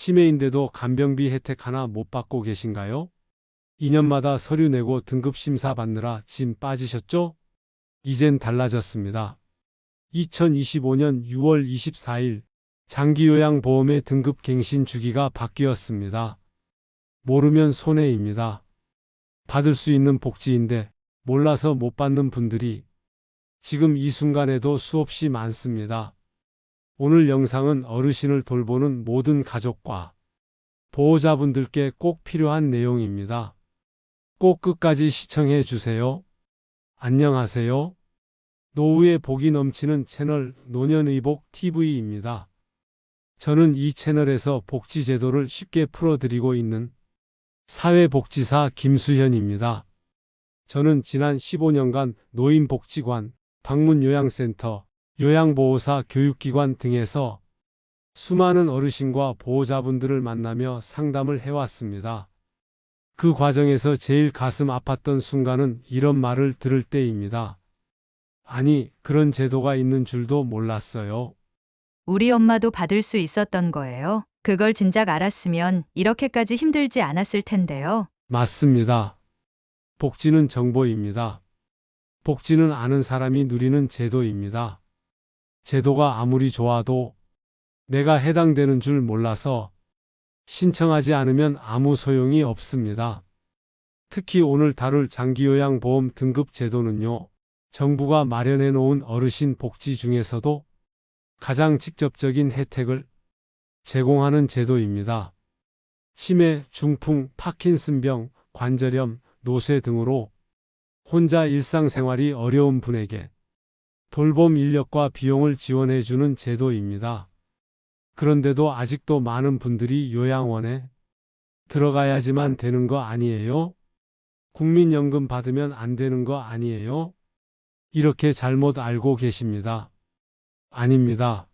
치매인데도 간병비 혜택 하나 못 받고 계신가요? 2년마다 서류 내고 등급 심사 받느라 짐 빠지셨죠? 이젠 달라졌습니다. 2025년 6월 24일 장기요양보험의 등급 갱신 주기가 바뀌었습니다. 모르면 손해입니다. 받을 수 있는 복지인데 몰라서 못 받는 분들이 지금 이 순간에도 수없이 많습니다. 오늘 영상은 어르신을 돌보는 모든 가족과 보호자분들께 꼭 필요한 내용입니다. 꼭 끝까지 시청해 주세요. 안녕하세요. 노후의 복이 넘치는 채널 노년의복TV입니다. 저는 이 채널에서 복지제도를 쉽게 풀어드리고 있는 사회복지사 김수현입니다. 저는 지난 15년간 노인복지관, 방문요양센터, 요양보호사 교육기관 등에서 수많은 어르신과 보호자분들을 만나며 상담을 해왔습니다. 그 과정에서 제일 가슴 아팠던 순간은 이런 말을 들을 때입니다. 아니, 그런 제도가 있는 줄도 몰랐어요. 우리 엄마도 받을 수 있었던 거예요. 그걸 진작 알았으면 이렇게까지 힘들지 않았을 텐데요. 맞습니다. 복지는 정보입니다. 복지는 아는 사람이 누리는 제도입니다. 제도가 아무리 좋아도 내가 해당되는 줄 몰라서 신청하지 않으면 아무 소용이 없습니다. 특히 오늘 다룰 장기요양보험 등급 제도는요, 정부가 마련해 놓은 어르신 복지 중에서도 가장 직접적인 혜택을 제공하는 제도입니다. 치매, 중풍, 파킨슨병, 관절염, 노쇠 등으로 혼자 일상생활이 어려운 분에게 돌봄 인력과 비용을 지원해 주는 제도입니다. 그런데도 아직도 많은 분들이 요양원에 들어가야지만 되는 거 아니에요? 국민연금 받으면 안 되는 거 아니에요? 이렇게 잘못 알고 계십니다. 아닙니다.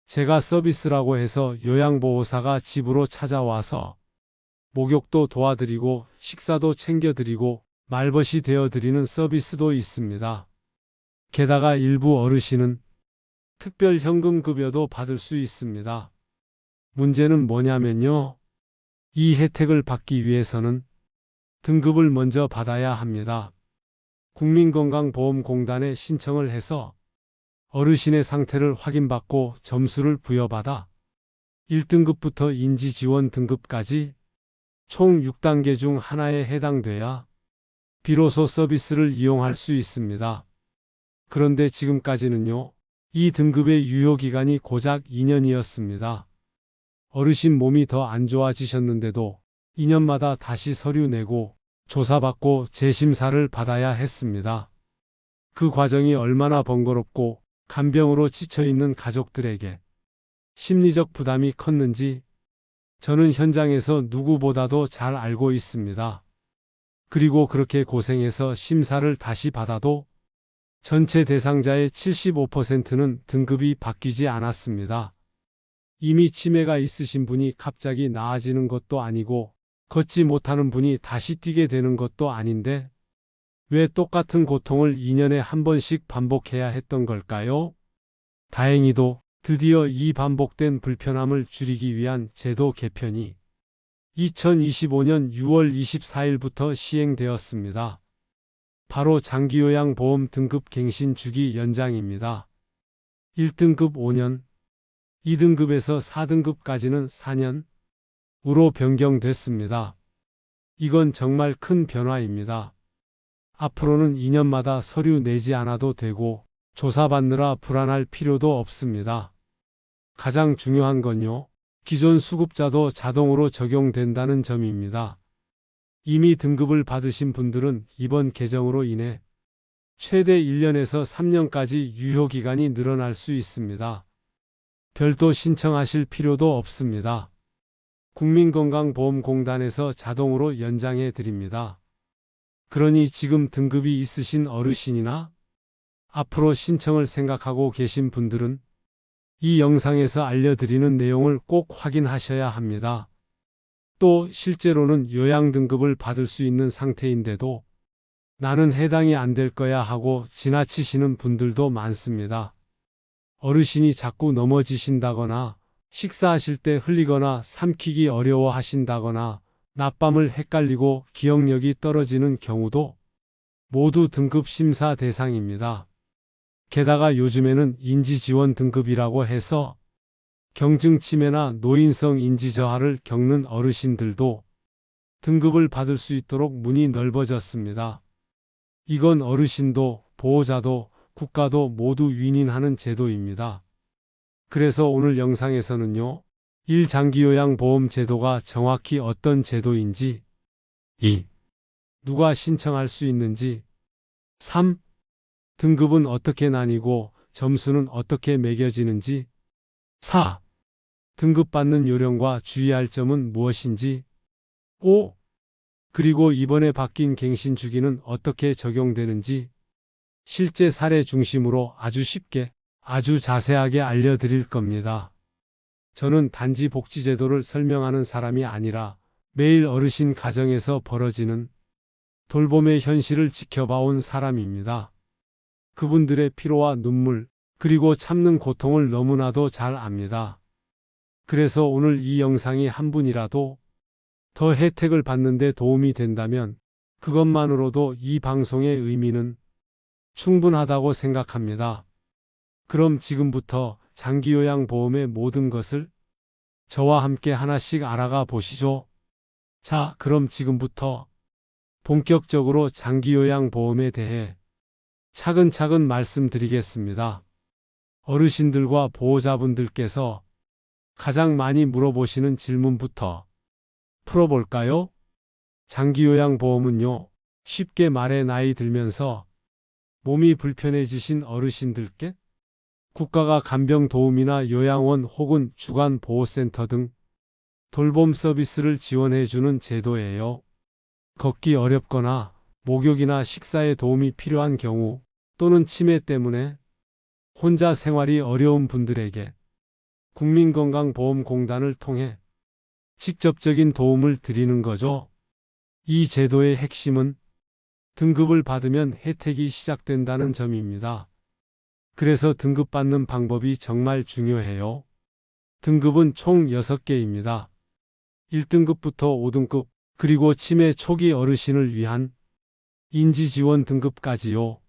제가 서비스라고 해서 요양보호사가 집으로 찾아와서 목욕도 도와드리고 식사도 챙겨드리고 말벗이 되어드리는 서비스도 있습니다. 게다가 일부 어르신은 특별 현금급여도 받을 수 있습니다. 문제는 뭐냐면요. 이 혜택을 받기 위해서는 등급을 먼저 받아야 합니다. 국민건강보험공단에 신청을 해서 어르신의 상태를 확인받고 점수를 부여받아 1등급부터 인지지원 등급까지 총 6단계 중 하나에 해당돼야 비로소 서비스를 이용할 수 있습니다. 그런데 지금까지는요, 이 등급의 유효기간이 고작 2년이었습니다. 어르신 몸이 더 안 좋아지셨는데도 2년마다 다시 서류 내고 조사받고 재심사를 받아야 했습니다. 그 과정이 얼마나 번거롭고 간병으로 지쳐있는 가족들에게 심리적 부담이 컸는지 저는 현장에서 누구보다도 잘 알고 있습니다. 그리고 그렇게 고생해서 심사를 다시 받아도 전체 대상자의 75%는 등급이 바뀌지 않았습니다. 이미 치매가 있으신 분이 갑자기 나아지는 것도 아니고 걷지 못하는 분이 다시 뛰게 되는 것도 아닌데 왜 똑같은 고통을 2년에 한 번씩 반복해야 했던 걸까요? 다행히도 드디어 이 반복된 불편함을 줄이기 위한 제도 개편이 2025년 6월 24일부터 시행되었습니다. 바로 장기요양보험 등급 갱신 주기 연장입니다. 1등급 5년, 2등급에서 4등급까지는 4년으로 변경됐습니다. 이건 정말 큰 변화입니다. 앞으로는 2년마다 서류 내지 않아도 되고 조사받느라 불안할 필요도 없습니다. 가장 중요한 건요, 기존 수급자도 자동으로 적용된다는 점입니다. 이미 등급을 받으신 분들은 이번 개정으로 인해 최대 1년에서 3년까지 유효기간이 늘어날 수 있습니다. 별도 신청하실 필요도 없습니다. 국민건강보험공단에서 자동으로 연장해 드립니다. 그러니 지금 등급이 있으신 어르신이나 앞으로 신청을 생각하고 계신 분들은 이 영상에서 알려드리는 내용을 꼭 확인하셔야 합니다. 또 실제로는 요양 등급을 받을 수 있는 상태인데도 나는 해당이 안 될 거야 하고 지나치시는 분들도 많습니다. 어르신이 자꾸 넘어지신다거나 식사하실 때 흘리거나 삼키기 어려워 하신다거나 낮밤을 헷갈리고 기억력이 떨어지는 경우도 모두 등급 심사 대상입니다. 게다가 요즘에는 인지지원 등급이라고 해서 경증치매나 노인성 인지저하를 겪는 어르신들도 등급을 받을 수 있도록 문이 넓어졌습니다. 이건 어르신도 보호자도 국가도 모두 윈윈하는 제도입니다. 그래서 오늘 영상에서는요, 1. 장기요양보험 제도가 정확히 어떤 제도인지, 2. 누가 신청할 수 있는지, 3. 등급은 어떻게 나뉘고 점수는 어떻게 매겨지는지, 4. 등급받는 요령과 주의할 점은 무엇인지, 5. 그리고 이번에 바뀐 갱신 주기는 어떻게 적용되는지, 실제 사례 중심으로 아주 쉽게, 아주 자세하게 알려드릴 겁니다. 저는 단지 복지제도를 설명하는 사람이 아니라 매일 어르신 가정에서 벌어지는 돌봄의 현실을 지켜봐온 사람입니다. 그분들의 피로와 눈물, 그리고 참는 고통을 너무나도 잘 압니다. 그래서 오늘 이 영상이 한 분이라도 더 혜택을 받는 데 도움이 된다면 그것만으로도 이 방송의 의미는 충분하다고 생각합니다. 그럼 지금부터 장기요양보험의 모든 것을 저와 함께 하나씩 알아가 보시죠. 자, 그럼 지금부터 본격적으로 장기요양보험에 대해 차근차근 말씀드리겠습니다. 어르신들과 보호자분들께서 가장 많이 물어보시는 질문부터 풀어볼까요? 장기요양보험은요, 쉽게 말해 나이 들면서 몸이 불편해지신 어르신들께 국가가 간병 도우미나 요양원 혹은 주간보호센터 등 돌봄 서비스를 지원해주는 제도예요. 걷기 어렵거나 목욕이나 식사에 도움이 필요한 경우 또는 치매 때문에 혼자 생활이 어려운 분들에게 국민건강보험공단을 통해 직접적인 도움을 드리는 거죠. 이 제도의 핵심은 등급을 받으면 혜택이 시작된다는 점입니다. 그래서 등급받는 방법이 정말 중요해요. 등급은 총 6개입니다. 1등급부터 5등급, 그리고 치매 초기 어르신을 위한 인지지원 등급까지요.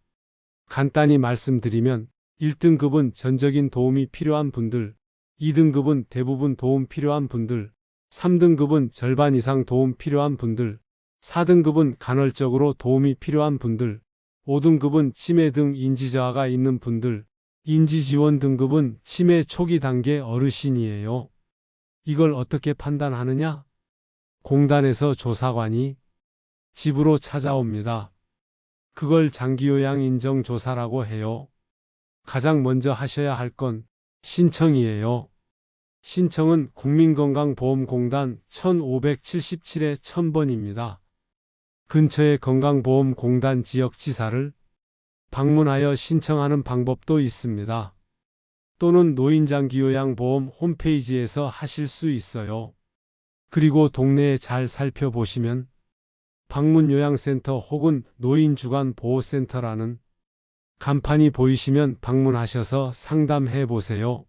간단히 말씀드리면 1등급은 전적인 도움이 필요한 분들, 2등급은 대부분 도움 필요한 분들, 3등급은 절반 이상 도움 필요한 분들, 4등급은 간헐적으로 도움이 필요한 분들, 5등급은 치매 등 인지저하가 있는 분들, 인지지원 등급은 치매 초기 단계 어르신이에요. 이걸 어떻게 판단하느냐? 공단에서 조사관이 집으로 찾아옵니다. 그걸 장기요양 인정조사라고 해요. 가장 먼저 하셔야 할 건 신청이에요. 신청은 국민건강보험공단 1577-1000번입니다. 근처의 건강보험공단 지역지사를 방문하여 신청하는 방법도 있습니다. 또는 노인장기요양보험 홈페이지에서 하실 수 있어요. 그리고 동네에 잘 살펴보시면 방문요양센터 혹은 노인주간보호센터라는 간판이 보이시면 방문하셔서 상담해 보세요.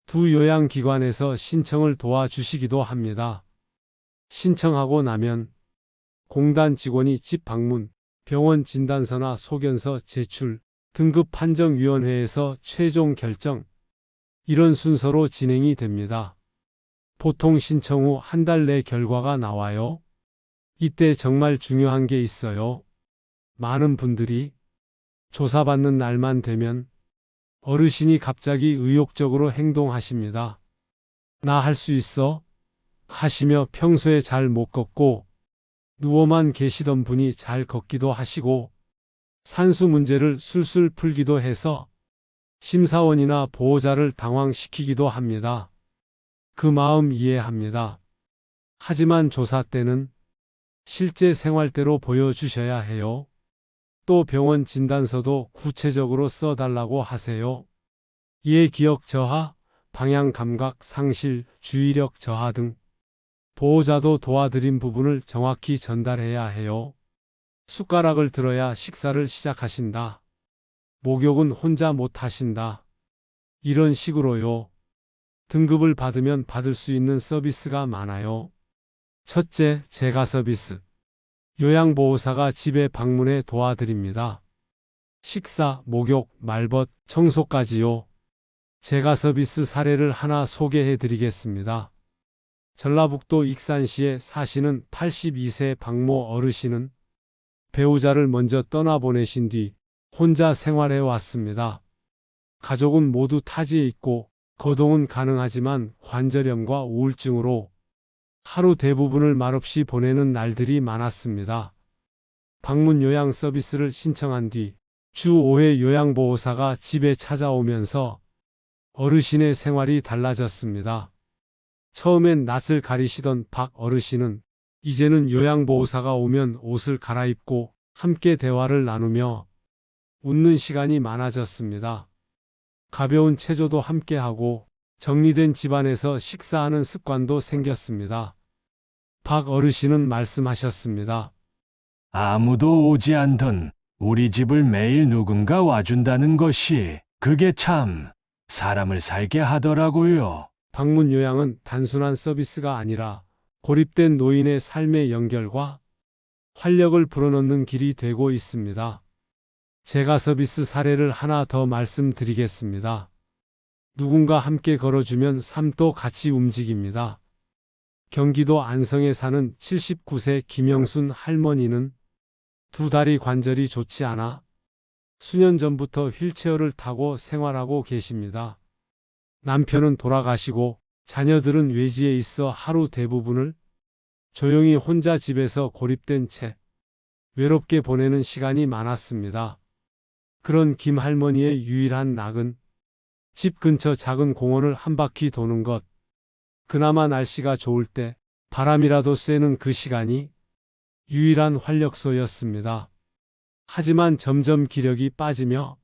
두 요양기관에서 신청을 도와주시기도 합니다. 신청하고 나면 공단 직원이 집 방문, 병원 진단서나 소견서 제출, 등급판정위원회에서 최종 결정, 이런 순서로 진행이 됩니다. 보통 신청 후 한 달 내 결과가 나와요. 이때 정말 중요한 게 있어요. 많은 분들이 조사받는 날만 되면 어르신이 갑자기 의욕적으로 행동하십니다. 나 할 수 있어? 하시며 평소에 잘 못 걷고 누워만 계시던 분이 잘 걷기도 하시고 산수 문제를 술술 풀기도 해서 심사원이나 보호자를 당황시키기도 합니다. 그 마음 이해합니다. 하지만 조사 때는 실제 생활대로 보여주셔야 해요. 또 병원 진단서도 구체적으로 써달라고 하세요. 이에 기억 저하, 방향 감각 상실, 주의력 저하 등 보호자도 도와드린 부분을 정확히 전달해야 해요. 숟가락을 들어야 식사를 시작하신다. 목욕은 혼자 못 하신다. 이런 식으로요. 등급을 받으면 받을 수 있는 서비스가 많아요. 첫째, 재가 서비스. 요양보호사가 집에 방문해 도와드립니다. 식사, 목욕, 말벗, 청소까지요. 재가 서비스 사례를 하나 소개해 드리겠습니다. 전라북도 익산시에 사시는 82세 박모 어르신은 배우자를 먼저 떠나보내신 뒤 혼자 생활해 왔습니다. 가족은 모두 타지에 있고 거동은 가능하지만 관절염과 우울증으로 하루 대부분을 말없이 보내는 날들이 많았습니다. 방문 요양 서비스를 신청한 뒤 주 5회 요양보호사가 집에 찾아오면서 어르신의 생활이 달라졌습니다. 처음엔 낯을 가리시던 박 어르신은 이제는 요양보호사가 오면 옷을 갈아입고 함께 대화를 나누며 웃는 시간이 많아졌습니다. 가벼운 체조도 함께하고 정리된 집안에서 식사하는 습관도 생겼습니다. 박 어르신은 말씀하셨습니다. 아무도 오지 않던 우리 집을 매일 누군가 와준다는 것이 그게 참 사람을 살게 하더라고요. 방문 요양은 단순한 서비스가 아니라 고립된 노인의 삶의 연결과 활력을 불어넣는 길이 되고 있습니다. 재가 서비스 사례를 하나 더 말씀드리겠습니다. 누군가 함께 걸어주면 삶도 같이 움직입니다. 경기도 안성에 사는 79세 김영순 할머니는 두 다리 관절이 좋지 않아 수년 전부터 휠체어를 타고 생활하고 계십니다. 남편은 돌아가시고 자녀들은 외지에 있어 하루 대부분을 조용히 혼자 집에서 고립된 채 외롭게 보내는 시간이 많았습니다. 그런 김 할머니의 유일한 낙은 집 근처 작은 공원을 한 바퀴 도는 것. 그나마 날씨가 좋을 때 바람이라도 쐬는 그 시간이 유일한 활력소였습니다. 하지만 점점 기력이 빠지며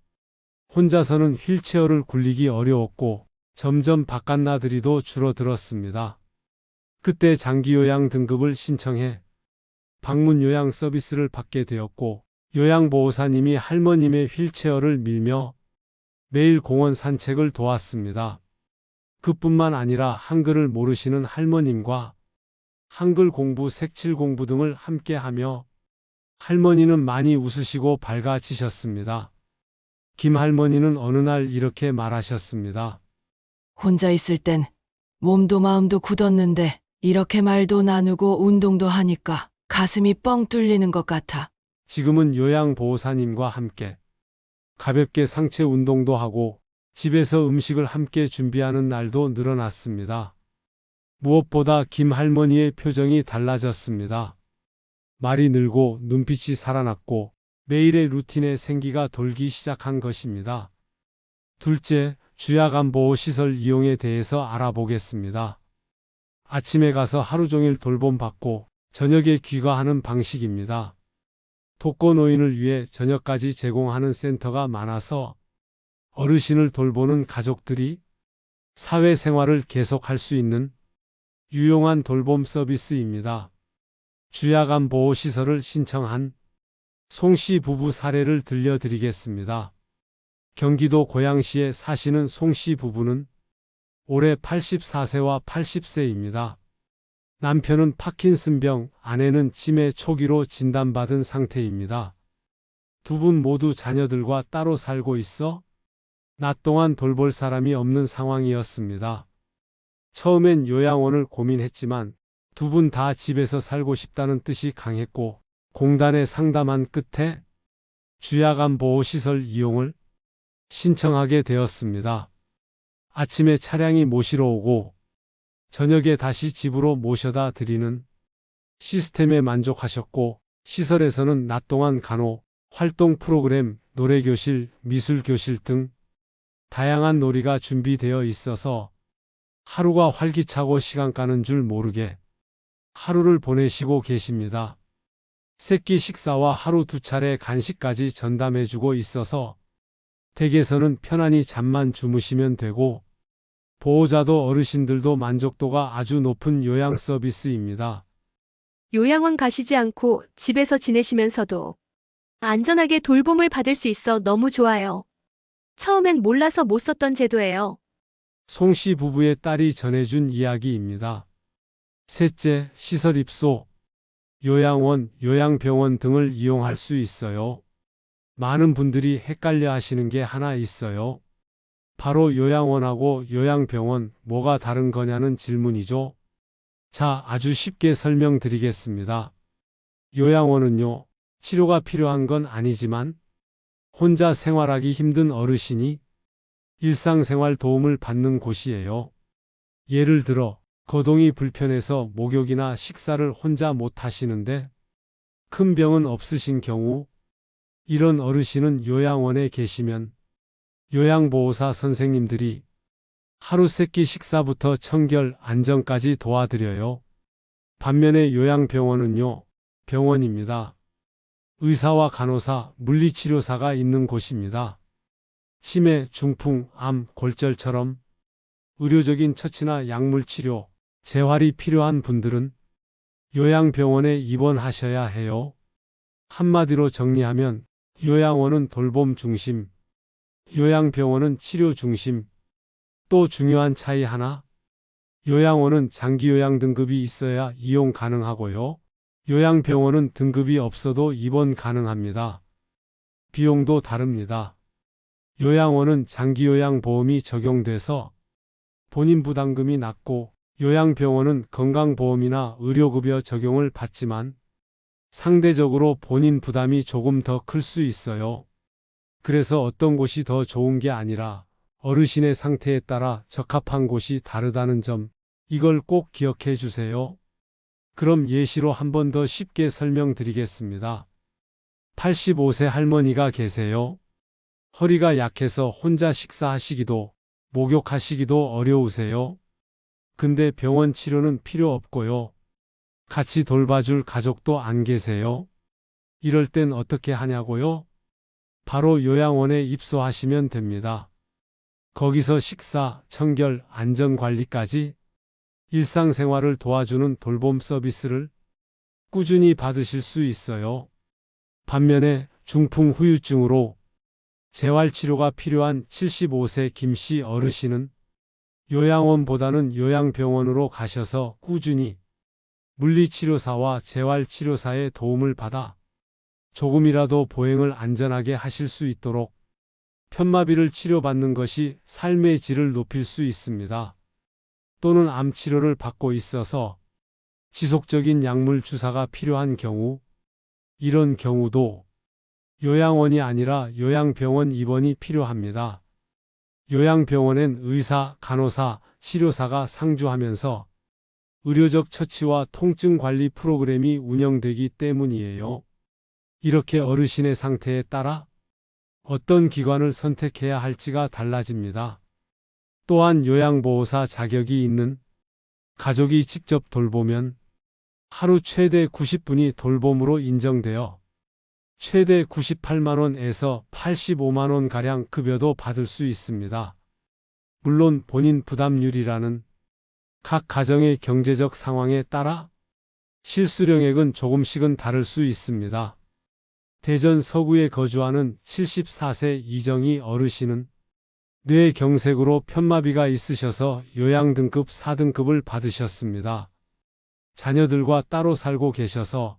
혼자서는 휠체어를 굴리기 어려웠고 점점 바깥 나들이도 줄어들었습니다. 그때 장기요양 등급을 신청해 방문 요양 서비스를 받게 되었고 요양보호사님이 할머님의 휠체어를 밀며 매일 공원 산책을 도왔습니다. 그뿐만 아니라 한글을 모르시는 할머님과 한글 공부, 색칠 공부 등을 함께하며 할머니는 많이 웃으시고 밝아지셨습니다. 김 할머니는 어느 날 이렇게 말하셨습니다. 혼자 있을 땐 몸도 마음도 굳었는데 이렇게 말도 나누고 운동도 하니까 가슴이 뻥 뚫리는 것 같아. 지금은 요양보호사님과 함께 가볍게 상체 운동도 하고 집에서 음식을 함께 준비하는 날도 늘어났습니다. 무엇보다 김 할머니의 표정이 달라졌습니다. 말이 늘고 눈빛이 살아났고 매일의 루틴에 생기가 돌기 시작한 것입니다. 둘째, 주야간보호시설 이용에 대해서 알아보겠습니다. 아침에 가서 하루 종일 돌봄받고 저녁에 귀가하는 방식입니다. 독거노인을 위해 저녁까지 제공하는 센터가 많아서 어르신을 돌보는 가족들이 사회생활을 계속할 수 있는 유용한 돌봄 서비스입니다. 주야간 보호시설을 신청한 송씨 부부 사례를 들려드리겠습니다. 경기도 고양시에 사시는 송씨 부부는 올해 84세와 80세입니다. 남편은 파킨슨병, 아내는 치매 초기로 진단받은 상태입니다. 두 분 모두 자녀들과 따로 살고 있어 낮 동안 돌볼 사람이 없는 상황이었습니다. 처음엔 요양원을 고민했지만 두 분 다 집에서 살고 싶다는 뜻이 강했고 공단에 상담한 끝에 주야간 보호시설 이용을 신청하게 되었습니다. 아침에 차량이 모시러 오고 저녁에 다시 집으로 모셔다 드리는 시스템에 만족하셨고 시설에서는 낮 동안 간호, 활동 프로그램, 노래교실, 미술교실 등 다양한 놀이가 준비되어 있어서 하루가 활기차고 시간 가는 줄 모르게 하루를 보내시고 계십니다. 새끼 식사와 하루 2차례 간식까지 전담해주고 있어서 댁에서는 편안히 잠만 주무시면 되고 보호자도 어르신들도 만족도가 아주 높은 요양 서비스입니다. 요양원 가시지 않고 집에서 지내시면서도 안전하게 돌봄을 받을 수 있어 너무 좋아요. 처음엔 몰라서 못 썼던 제도예요. 송씨 부부의 딸이 전해준 이야기입니다. 셋째, 시설 입소, 요양원, 요양병원 등을 이용할 수 있어요. 많은 분들이 헷갈려 하시는 게 하나 있어요. 바로 요양원하고 요양병원 뭐가 다른 거냐는 질문이죠. 자, 아주 쉽게 설명드리겠습니다. 요양원은요, 치료가 필요한 건 아니지만 혼자 생활하기 힘든 어르신이 일상생활 도움을 받는 곳이에요. 예를 들어 거동이 불편해서 목욕이나 식사를 혼자 못 하시는데 큰 병은 없으신 경우, 이런 어르신은 요양원에 계시면 요양보호사 선생님들이 하루 3끼 식사부터 청결, 안전까지 도와드려요. 반면에 요양병원은요, 병원입니다. 의사와 간호사, 물리치료사가 있는 곳입니다. 치매, 중풍, 암, 골절처럼 의료적인 처치나 약물치료, 재활이 필요한 분들은 요양병원에 입원하셔야 해요. 한마디로 정리하면 요양원은 돌봄 중심, 요양병원은 치료 중심. 또 중요한 차이 하나, 요양원은 장기요양 등급이 있어야 이용 가능하고요. 요양병원은 등급이 없어도 입원 가능합니다. 비용도 다릅니다. 요양원은 장기요양보험이 적용돼서 본인 부담금이 낮고, 요양병원은 건강보험이나 의료급여 적용을 받지만 상대적으로 본인 부담이 조금 더 클 수 있어요. 그래서 어떤 곳이 더 좋은 게 아니라 어르신의 상태에 따라 적합한 곳이 다르다는 점, 이걸 꼭 기억해 주세요. 그럼 예시로 한 번 더 쉽게 설명드리겠습니다. 85세 할머니가 계세요. 허리가 약해서 혼자 식사하시기도, 목욕하시기도 어려우세요. 근데 병원 치료는 필요 없고요. 같이 돌봐줄 가족도 안 계세요. 이럴 땐 어떻게 하냐고요? 바로 요양원에 입소하시면 됩니다. 거기서 식사, 청결, 안전관리까지 일상생활을 도와주는 돌봄 서비스를 꾸준히 받으실 수 있어요. 반면에 중풍 후유증으로 재활치료가 필요한 75세 김씨 어르신은 요양원보다는 요양병원으로 가셔서 꾸준히 물리치료사와 재활치료사의 도움을 받아 조금이라도 보행을 안전하게 하실 수 있도록 편마비를 치료받는 것이 삶의 질을 높일 수 있습니다. 또는 암치료를 받고 있어서 지속적인 약물 주사가 필요한 경우, 이런 경우도 요양원이 아니라 요양병원 입원이 필요합니다. 요양병원엔 의사, 간호사, 치료사가 상주하면서 의료적 처치와 통증 관리 프로그램이 운영되기 때문이에요. 이렇게 어르신의 상태에 따라 어떤 기관을 선택해야 할지가 달라집니다. 또한 요양보호사 자격이 있는 가족이 직접 돌보면 하루 최대 90분이 돌봄으로 인정되어 최대 98만원에서 85만원가량 급여도 받을 수 있습니다. 물론 본인 부담률이라는 각 가정의 경제적 상황에 따라 실수령액은 조금씩은 다를 수 있습니다. 대전 서구에 거주하는 74세 이정희 어르신은 뇌경색으로 편마비가 있으셔서 요양등급 4등급을 받으셨습니다. 자녀들과 따로 살고 계셔서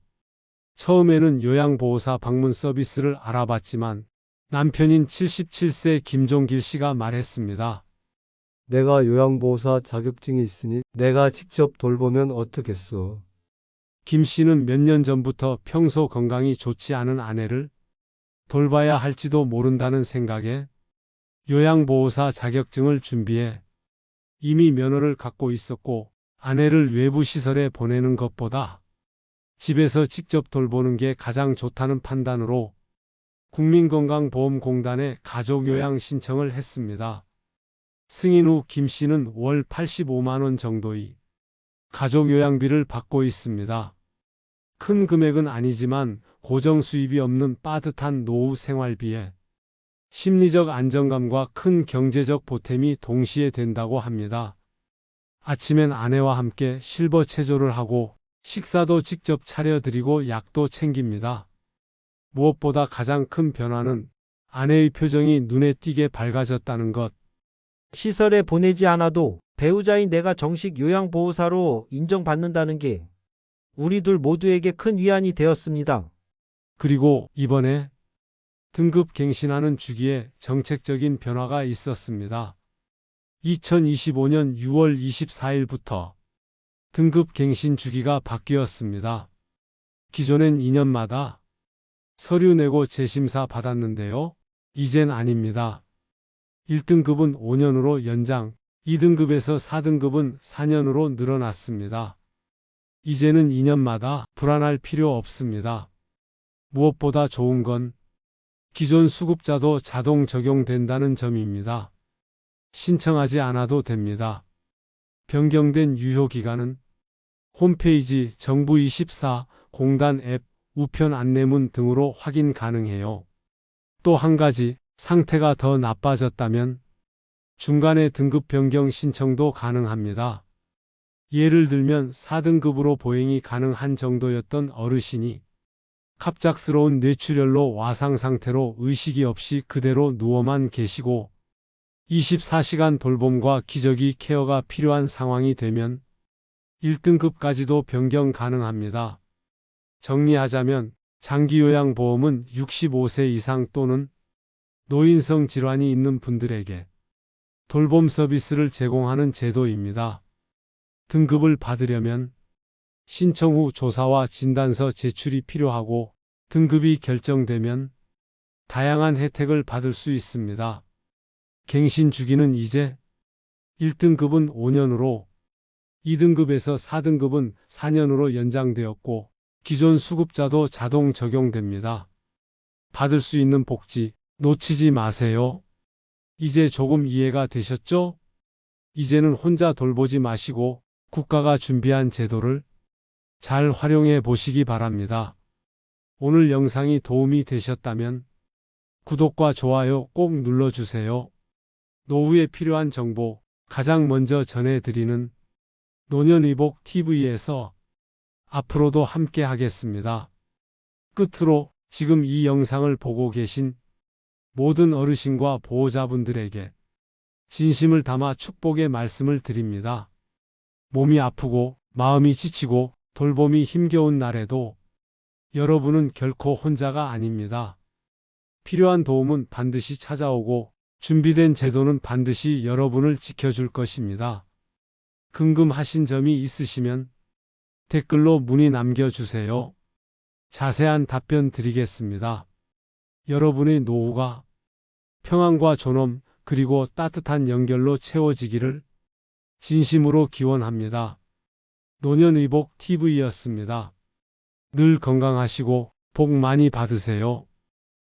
처음에는 요양보호사 방문 서비스를 알아봤지만 남편인 77세 김종길 씨가 말했습니다. 내가 요양보호사 자격증이 있으니 내가 직접 돌보면 어떻겠소? 김 씨는 몇 년 전부터 평소 건강이 좋지 않은 아내를 돌봐야 할지도 모른다는 생각에 요양보호사 자격증을 준비해 이미 면허를 갖고 있었고, 아내를 외부 시설에 보내는 것보다 집에서 직접 돌보는 게 가장 좋다는 판단으로 국민건강보험공단에 가족요양 신청을 했습니다. 승인 후 김 씨는 월 85만 원 정도의 가족요양비를 받고 있습니다. 큰 금액은 아니지만 고정 수입이 없는 빠듯한 노후 생활비에 심리적 안정감과 큰 경제적 보탬이 동시에 된다고 합니다. 아침엔 아내와 함께 실버 체조를 하고 식사도 직접 차려드리고 약도 챙깁니다. 무엇보다 가장 큰 변화는 아내의 표정이 눈에 띄게 밝아졌다는 것. 시설에 보내지 않아도 배우자인 내가 정식 요양보호사로 인정받는다는 게 우리 둘 모두에게 큰 위안이 되었습니다. 그리고 이번에 등급 갱신하는 주기에 정책적인 변화가 있었습니다. 2025년 6월 24일부터 등급 갱신 주기가 바뀌었습니다. 기존엔 2년마다 서류 내고 재심사 받았는데요. 이젠 아닙니다. 1등급은 5년으로 연장, 2등급에서 4등급은 4년으로 늘어났습니다. 이제는 2년마다 불안할 필요 없습니다. 무엇보다 좋은 건 기존 수급자도 자동 적용된다는 점입니다. 신청하지 않아도 됩니다. 변경된 유효기간은 홈페이지 정부24 공단 앱 우편 안내문 등으로 확인 가능해요. 또 한 가지, 상태가 더 나빠졌다면 중간에 등급 변경 신청도 가능합니다. 예를 들면 4등급으로 보행이 가능한 정도였던 어르신이 갑작스러운 뇌출혈로 와상 상태로 의식이 없이 그대로 누워만 계시고 24시간 돌봄과 기저귀 케어가 필요한 상황이 되면 1등급까지도 변경 가능합니다. 정리하자면 장기요양보험은 65세 이상 또는 노인성 질환이 있는 분들에게 돌봄 서비스를 제공하는 제도입니다. 등급을 받으려면 신청 후 조사와 진단서 제출이 필요하고 등급이 결정되면 다양한 혜택을 받을 수 있습니다. 갱신 주기는 이제 1등급은 5년으로 2등급에서 4등급은 4년으로 연장되었고 기존 수급자도 자동 적용됩니다. 받을 수 있는 복지 놓치지 마세요. 이제 조금 이해가 되셨죠? 이제는 혼자 돌보지 마시고 국가가 준비한 제도를 잘 활용해 보시기 바랍니다. 오늘 영상이 도움이 되셨다면 구독과 좋아요 꼭 눌러주세요. 노후에 필요한 정보 가장 먼저 전해드리는 노년의복 TV에서 앞으로도 함께 하겠습니다. 끝으로 지금 이 영상을 보고 계신 모든 어르신과 보호자분들에게 진심을 담아 축복의 말씀을 드립니다. 몸이 아프고 마음이 지치고 돌봄이 힘겨운 날에도 여러분은 결코 혼자가 아닙니다. 필요한 도움은 반드시 찾아오고 준비된 제도는 반드시 여러분을 지켜줄 것입니다. 궁금하신 점이 있으시면 댓글로 문의 남겨주세요. 자세한 답변 드리겠습니다. 여러분의 노후가 평안과 존엄 그리고 따뜻한 연결로 채워지기를 진심으로 기원합니다. 노년의복 TV였습니다. 늘 건강하시고 복 많이 받으세요.